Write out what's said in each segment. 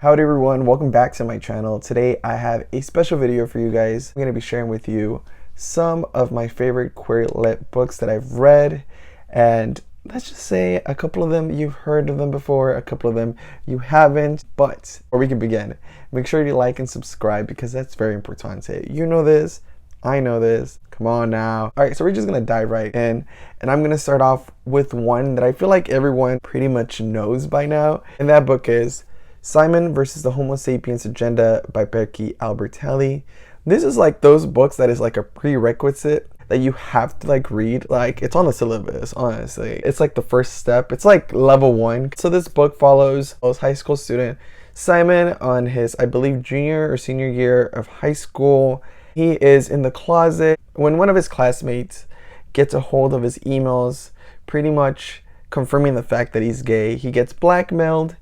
Howdy everyone, welcome back to my channel. Today I have a special video for you guys. I'm going to be sharing with you some of my favorite queer lit books that I've read, and let's just say a couple of them you've heard of them before, a couple of them you haven't. But before we can begin, make sure you like and subscribe because that's very important. You know this, I know this, come on now. Alright, so we're just gonna dive right in, and I'm gonna start off with one that I feel like everyone pretty much knows by now, and that book is Seaman versus the Homo Sapiens Agenda by Becky Albertelli. This is like those books that is like a prerequisite that you have to like read. Like, it's on the syllabus, honestly. It's like the first step. It's like level 1. So this book follows a high school student Seaman on his, I believe, junior or senior year of high school. He is in the closet when one of his classmates gets a hold of his emails, pretty much confirming the fact that he's gay. He gets blackmailed,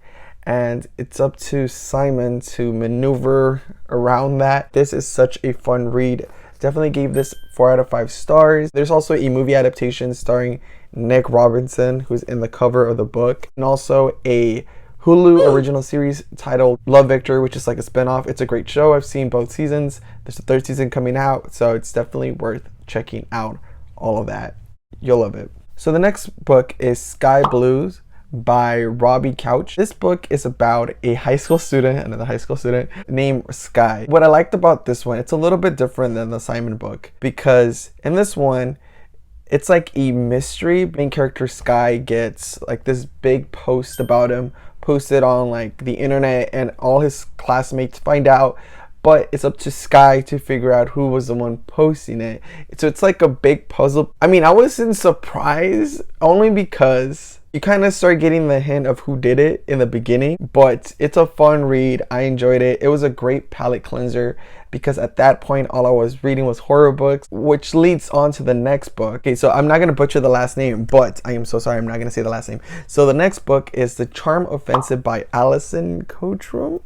and it's up to Seaman to maneuver around that. This is such a fun read. Definitely gave this 4 out of 5 stars. There's also a movie adaptation starring Nick Robinson, who's in the cover of the book, and also a Hulu original series titled Love Victor, which is like a spinoff. It's a great show. I've seen both seasons. There's a 3rd season coming out, so it's definitely worth checking out all of that. You'll love it. So the next book is Sky Blues by Robbie. This book is about a high school student, another high school student named Sky. What I liked about this one, it's a little bit different than the Seaman book, because in this one, it's like a mystery. Main character Sky gets like this big post about him posted on like the internet, and all his classmates find out, but it's up to Sky to figure out who was the one posting it. So it's like a big puzzle. I mean, I wasn't surprised, only because you kind of start getting the hint of who did it in the beginning, but it's a fun read. I enjoyed it. It was a great palate cleanser because at that point all I was reading was horror books, which leads on to the next book. Okay, so I'm not going to butcher the last name, but I am so sorry, I'm not going to say the last name. So the next book is The Charm Offensive by Alison Coachrum.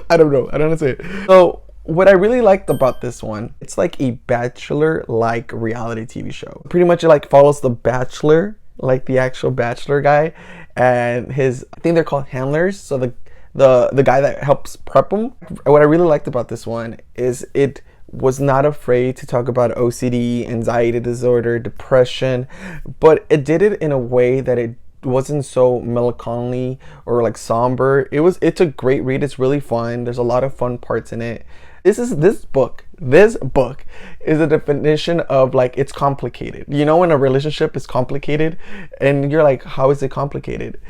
I don't know how to say it. So what I really liked about this one, it's like a Bachelor-like reality TV show. Pretty much it like follows the Bachelor, like the actual Bachelor guy, and his, I think they're called handlers, so the guy that helps prep him. What I really liked about this one is it was not afraid to talk about OCD, anxiety disorder, depression, but it did it in a way that it wasn't so melancholy or like somber. It's a great read. It's really fun. There's a lot of fun parts in it. This book is a definition of like, it's complicated. You know, when a relationship is complicated and you're like, how is it complicated?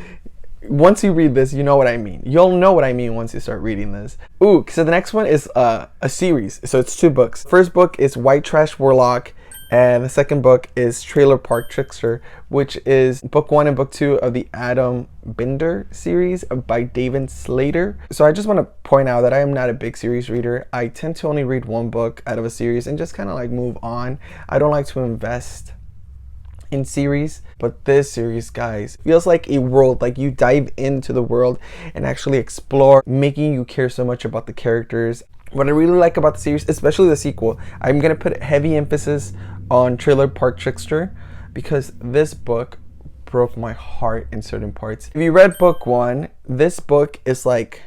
Once you read this, you know what I mean. You'll know what I mean once you start reading this. Ooh, so the next one is a series. So it's 2 books. First book is White Trash Warlock, and the second book is Trailer Park Trickster, which is book 1 and book 2 of the Adam Binder series by David Slater. So I just want to point out that I am not a big series reader. I tend to only read 1 book out of a series and just kind of like move on. I don't like to invest in series, but this series, guys, feels like a world. Like, you dive into the world and actually explore, making you care so much about the characters. What I really like about the series, especially the sequel, I'm gonna put heavy emphasis on Trailer Park Trickster because this book broke my heart in certain parts. If you read book 1, this book is like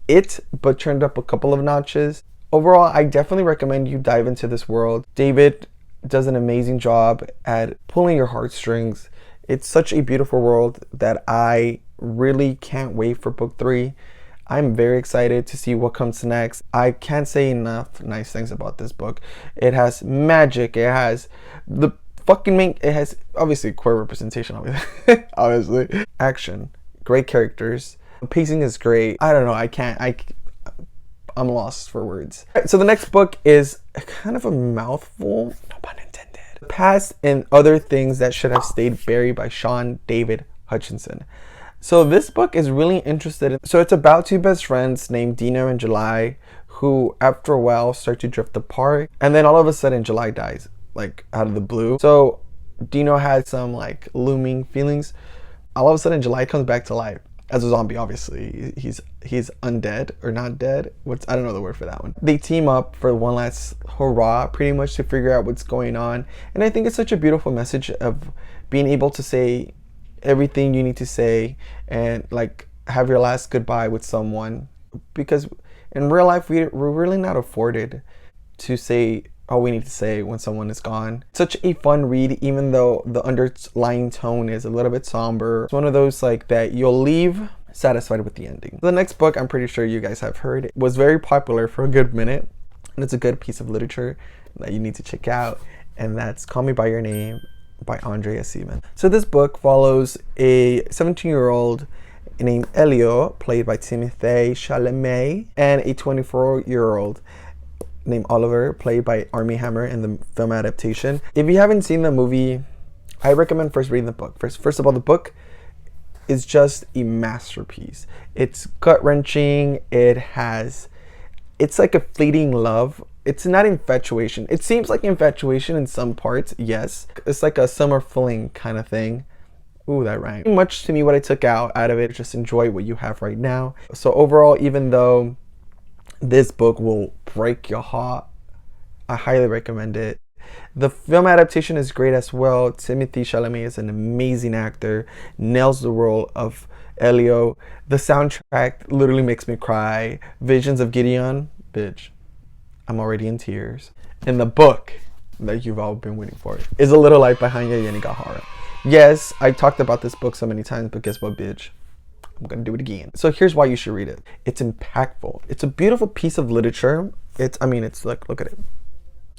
it, but turned up a couple of notches. Overall, I definitely recommend you dive into this world. David does an amazing job at pulling your heartstrings. It's such a beautiful world that I really can't wait for book 3. I'm very excited to see what comes next. I can't say enough nice things about this book. It has magic. It has the fucking main. It has obviously queer representation. Obviously, action, great characters. The pacing is great. I don't know. I'm lost for words. Right, so the next book is kind of a mouthful. No pun intended. Past and Other Things That Should Have Stayed Buried by Sean David Hutchinson. So this book is really interested. So it's about 2 best friends named Dina and July, who after a while start to drift apart, and then all of a sudden July dies, like out of the blue. So Dino had some like looming feelings. All of a sudden July comes back to life as a zombie. Obviously he's undead or not dead. I don't know the word for that one. They team up for one last hurrah, pretty much, to figure out what's going on. And I think it's such a beautiful message of being able to say everything you need to say, and like have your last goodbye with someone, because in real life we're really not afforded to say all we need to say when someone is gone. Such a fun read, even though the underlying tone is a little bit somber. It's one of those like that you'll leave satisfied with the ending. The next book, I'm pretty sure you guys have heard, was very popular for a good minute, and it's a good piece of literature that you need to check out, and that's Call Me By Your Name by Andrea Seaman. So this book follows a 17-year-old named Elio, played by Timothée Chalamet, and a 24-year-old named Oliver, played by Armie Hammer in the film adaptation. If you haven't seen the movie, I recommend first reading the book. First of all, the book is just a masterpiece. It's gut-wrenching. It's like a fleeting love. It's not infatuation. It seems like infatuation in some parts, yes. It's like a summer fling kind of thing. Ooh, that rhymed. Much to me, what I took out of it, just enjoy what you have right now. So overall, even though this book will break your heart, I highly recommend it. The film adaptation is great as well. Timothée Chalamet is an amazing actor, nails the role of Elio. The soundtrack literally makes me cry. Visions of Gideon, bitch, I'm already in tears. And the book that you've all been waiting for is A Little Light Behind Yanigahara. Yes, I talked about this book so many times, but guess what, bitch? I'm gonna do it again. So here's why you should read it. It's impactful. It's a beautiful piece of literature. It's like, look at it.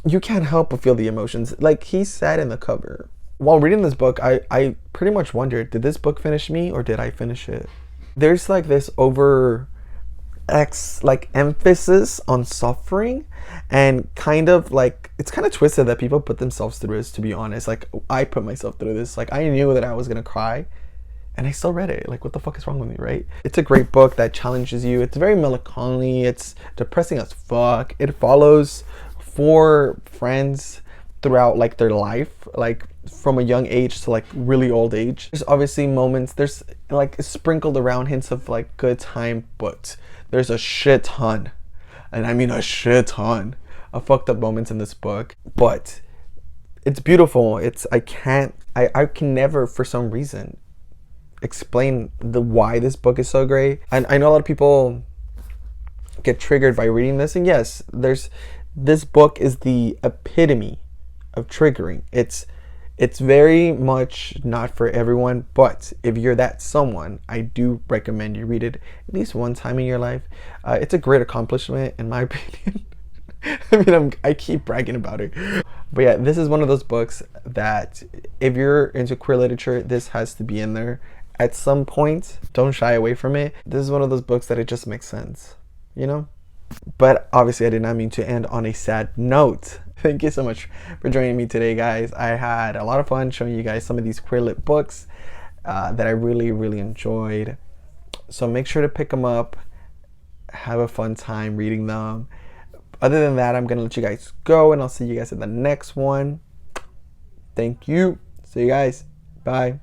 You can't help but feel the emotions. Like he said in the cover. While reading this book, I pretty much wondered, did this book finish me or did I finish it? There's like this emphasis on suffering, and kind of like, it's kind of twisted that people put themselves through this, to be honest. Like I put myself through this. Like I knew that I was gonna cry, and I still read it. Like, what the fuck is wrong with me, right? It's a great book that challenges you. It's very melancholy. It's depressing as fuck. It follows 4 friends throughout like their life, like from a young age to like really old age. There's obviously moments, there's like sprinkled around hints of like good time, but there's a shit ton, and I mean a shit ton of fucked up moments in this book. But it's beautiful. I can never, for some reason, explain why this book is so great. And I know a lot of people get triggered by reading this, and yes, this book is the epitome of triggering. It's very much not for everyone, but if you're that someone, I do recommend you read it at least one time in your life. It's a great accomplishment, in my opinion. I mean, I keep bragging about it. But yeah, this is one of those books that if you're into queer literature, this has to be in there at some point. Don't shy away from it. This is one of those books that it just makes sense, you know? But obviously I did not mean to end on a sad note. Thank you so much for joining me today, guys. I had a lot of fun showing you guys some of these queer lit books that I really, really enjoyed. So make sure to pick them up. Have a fun time reading them. Other than that, I'm going to let you guys go, and I'll see you guys in the next one. Thank you. See you guys. Bye.